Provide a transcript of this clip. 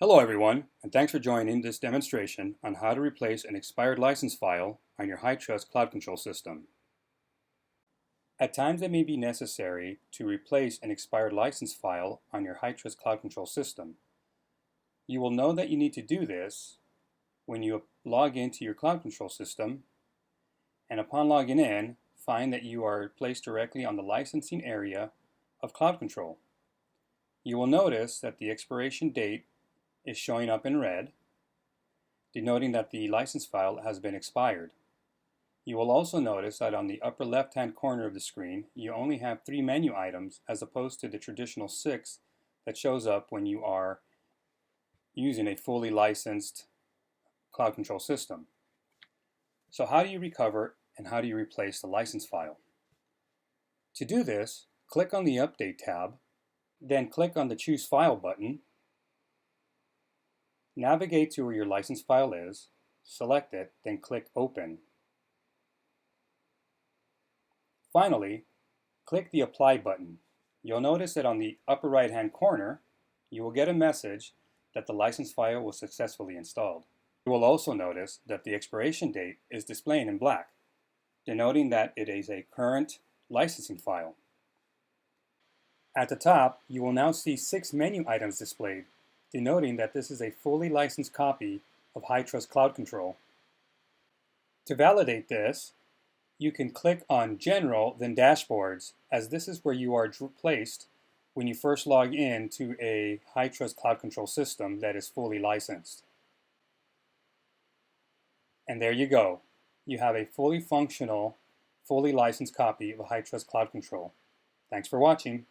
Hello everyone, and thanks for joining this demonstration on how to replace an expired license file on your HyTrust CloudControl system. At times it may be necessary to replace an expired license file on your HyTrust CloudControl system. You will know that you need to do this when you log into your CloudControl system, and upon logging in, find that you are placed directly on the licensing area of CloudControl. You will notice that the expiration date is showing up in red, denoting that the license file has been expired. You will also notice that on the upper left-hand corner of the screen, you only have 3 menu items as opposed to the traditional 6 that shows up when you are using a fully licensed CloudControl system. So how do you recover and how do you replace the license file? To do this, click on the Update tab, then click on the Choose File button. Navigate to where your license file is, select it, then click Open. Finally, click the Apply button. You'll notice that on the upper right-hand corner, you will get a message that the license file was successfully installed. You will also notice that the expiration date is displaying in black, denoting that it is a current licensing file. At the top, you will now see 6 menu items displayed, denoting that this is a fully licensed copy of HyTrust CloudControl. To validate this, you can click on General, then Dashboards, as this is where you are placed when you first log in to a HyTrust CloudControl system that is fully licensed. And there you go. You have a fully functional, fully licensed copy of HyTrust CloudControl. Thanks for watching.